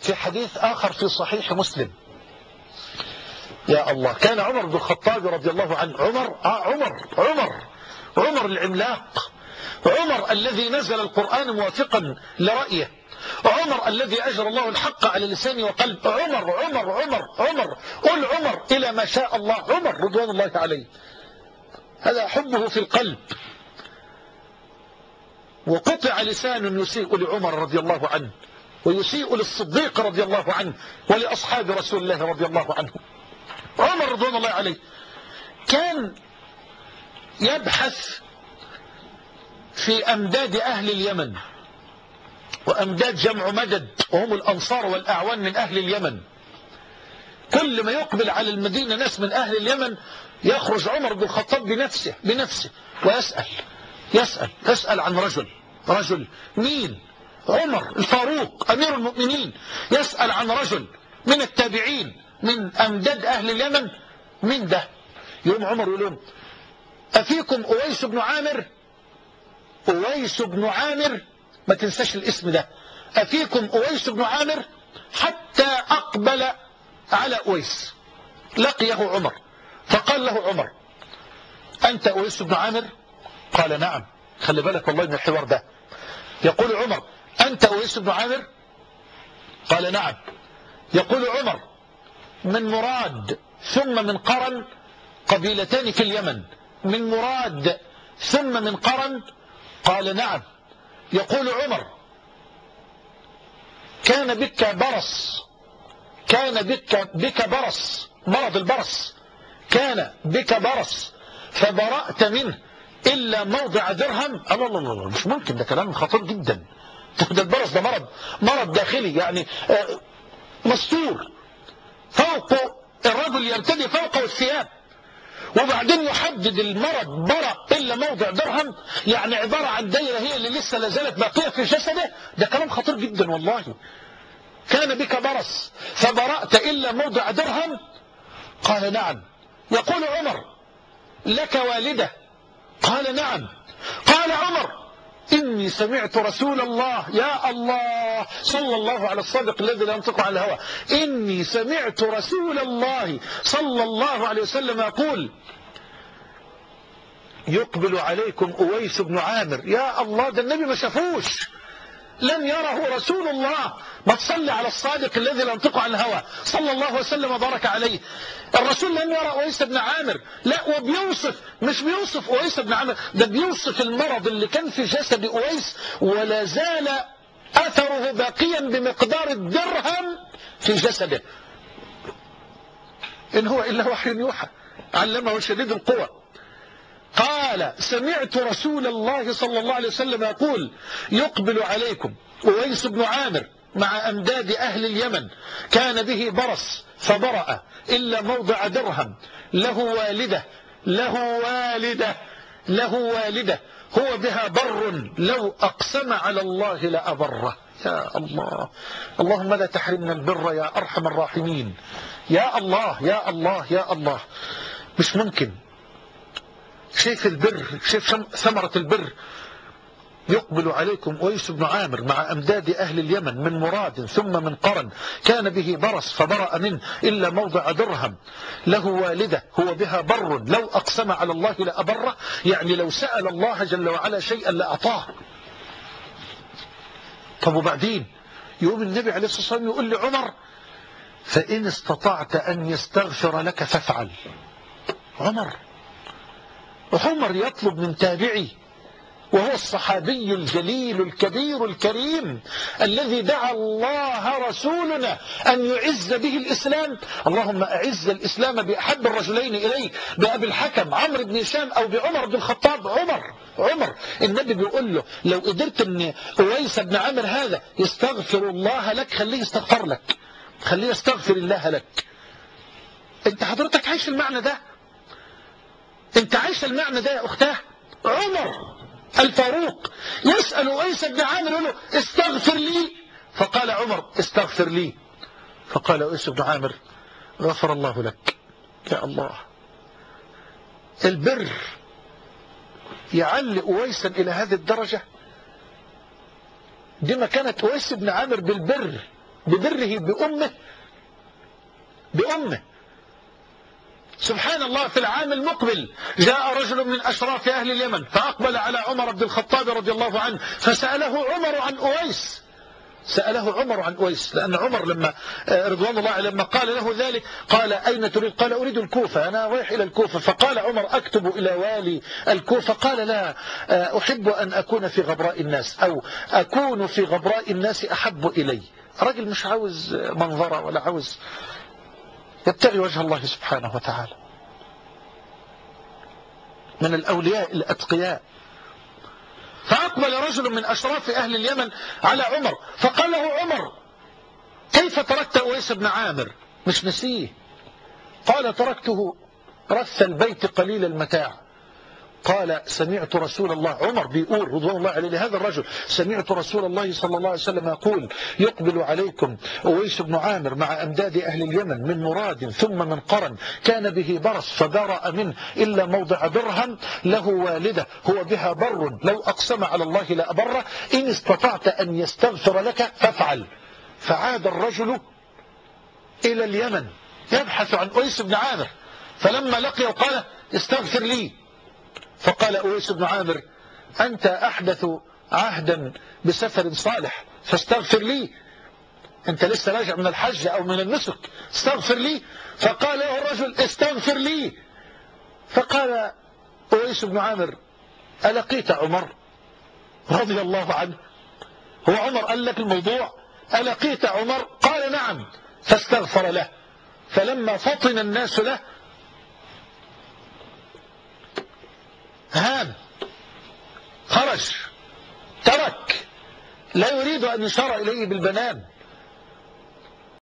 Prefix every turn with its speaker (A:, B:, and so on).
A: في حديث آخر في صحيح مسلم. يا الله، كان عمر بن الخطاب رضي الله عنه، عمر العملاق، عمر الذي نزل القرآن موافقا لرأيه، عمر الذي أجرى الله الحق على لسانه وقلب، عمر عمر عمر عمر قل عمر إلى ما شاء الله، عمر رضوان الله عليه. هذا حبه في القلب. وقطع لسان يسيء لعمر رضي الله عنه، ويسيء للصديق رضي الله عنه، ولأصحاب رسول الله رضي الله عنه. عمر رضوان الله عليه كان يبحث في أمداد أهل اليمن، وأمداد جمع مدد، وهم الأنصار والأعوان من أهل اليمن. كل ما يقبل على المدينة ناس من أهل اليمن يخرج عمر بن الخطاب بنفسه ويسأل عن رجل مين؟ عمر الفاروق أمير المؤمنين يسأل عن رجل من التابعين من أمداد أهل اليمن، مين ده؟ يوم عمر يقول لهم أفيكم أويس بن عامر؟ أويس بن عامر، ما تنساش الاسم ده، أفيكم أويس بن عامر؟ حتى أقبل على أويس لقيه عمر، فقال له عمر أنت أويس بن عامر؟ قال نعم. خلي بالك والله من الحوار ده. يقول عمر أنت أويس بن عامر؟ قال نعم. يقول عمر من مراد ثم من قرن، قبيلتان في اليمن، من مراد ثم من قرن؟ قال نعم. يقول عمر كان بك برص، مرض البرص، كان بك برص فبرأت منه إلا موضع درهم؟ الله، مش ممكن، ده كلام خطير جدا. ده البرص ده مرض داخلي، يعني مستور، فوق الرجل يرتدي فوقه الثياب، وبعدين يحدد المرض برأ إلا موضع درهم، يعني عبارة عن دايرة هي اللي لسه لازالت باقية في جسده. ده كلام خطير جدا والله. كان بك برص فبرأت إلا موضع درهم؟ قال نعم. يقول عمر لك والدة؟ قال نعم. قال عمر إني سمعت رسول الله، يا الله، صلى الله على الصادق الذي لا ينطق عن الهوى، إني سمعت رسول الله صلى الله عليه وسلم يقول يقبل عليكم أويس بن عامر. يا الله، ده النبي ما شافوش، لم يره رسول الله. ما تصلي على الصادق الذي لا ينطق عن الهوى صلى الله وسلم وبارك عليه. الرسول لم يرى أويس بن عامر، لا، وبيوصف، مش بيوصف أويس بن عامر، ده بيوصف المرض اللي كان في جسد أويس ولا زال أثره باقيا بمقدار الدرهم في جسده. إن هو إلا وحي يوحى علمه شديد القوى. قال سمعت رسول الله صلى الله عليه وسلم يقول يقبل عليكم أويس بن عامر مع أمداد أهل اليمن، كان به برص فبرأ إلا موضع درهم، له والدة هو بها بر، لو أقسم على الله لأبره. يا الله، اللهم لا تحرمنا البر يا أرحم الراحمين. يا الله يا الله يا الله، مش ممكن. شايف البر، شايف ثمرة البر. يقبل عليكم أويس بن عامر مع أمداد أهل اليمن من مراد ثم من قرن، كان به برص فبرأ منه إلا موضع درهم، له والدة هو بها بر، لو أقسم على الله لأبره، يعني لو سأل الله جل وعلا شيئا لأعطاه. طب وبعدين يقوم النبي عليه الصلاة والسلام يقول لعمر فإن استطعت أن يستغفر لك فافعل. عمر يطلب من تابعي وهو الصحابي الجليل الكبير الكريم الذي دعا الله رسولنا أن يعز به الإسلام. اللهم أعز الإسلام بأحب الرجلين إليك، بأبي الحكم عمرو بن هشام أو بعمر بن الخطاب. عمر النبي بيقول له لو قدرت أن أويس بن عامر هذا يستغفر الله لك، خليه يستغفر لك، خليه يستغفر الله لك. انت حضرتك عايش المعنى ده، انت عايش المعنى ده يا أختاه. عمر الفاروق يسأل أويس بن عامر يقول له استغفر لي، فقال عمر استغفر لي، فقال أويس بن عامر غفر الله لك. يا الله، البر يعلي أويسا إلى هذه الدرجة. دي ما كانت أويس بن عامر بالبر ببره بأمه. سبحان الله، في العام المقبل جاء رجل من أشراف أهل اليمن فأقبل على عمر بن الخطاب رضي الله عنه فسأله عمر عن أويس، لأن عمر لما رضوان الله لما قال له ذلك قال أين تريد؟ قال أريد الكوفة، أنا رايح إلى الكوفة. فقال عمر أكتب إلى والي الكوفة؟ قال لا، أحب أن أكون في غبراء الناس، أو أكون في غبراء الناس أحب إلي. رجل مش عاوز منظرة ولا عاوز، يبتغي وجه الله سبحانه وتعالى، من الأولياء الأتقياء. فأقبل رجل من أشراف أهل اليمن على عمر فقال له عمر كيف تركت أويس بن عامر؟ مش نسيه. قال تركته رث البيت قليل المتاع. قال سمعت رسول الله، عمر بيقول رضوان الله عليه لهذا الرجل، سمعت رسول الله صلى الله عليه وسلم يقول يقبل عليكم أويس بن عامر مع أمداد أهل اليمن من مراد ثم من قرن، كان به برص فبرأ منه إلا موضع درهم، له والدة هو بها بر، لو أقسم على الله لأبره، إن استطعت أن يستغفر لك فافعل. فعاد الرجل إلى اليمن يبحث عن أويس بن عامر، فلما لقيه قال استغفر لي. فقال أويس بن عامر أنت أحدث عهدا بسفر صالح فاستغفر لي، أنت لسه راجع من الحج أو من النسك، استغفر لي. فقال له الرجل استغفر لي. فقال أويس بن عامر ألقيت عمر رضي الله عنه؟ هو عمر قال لك الموضوع؟ ألقيت عمر؟ قال نعم. فاستغفر له. فلما فطن الناس له هان، خرج، ترك، لا يريد أن يشار إليه بالبنان،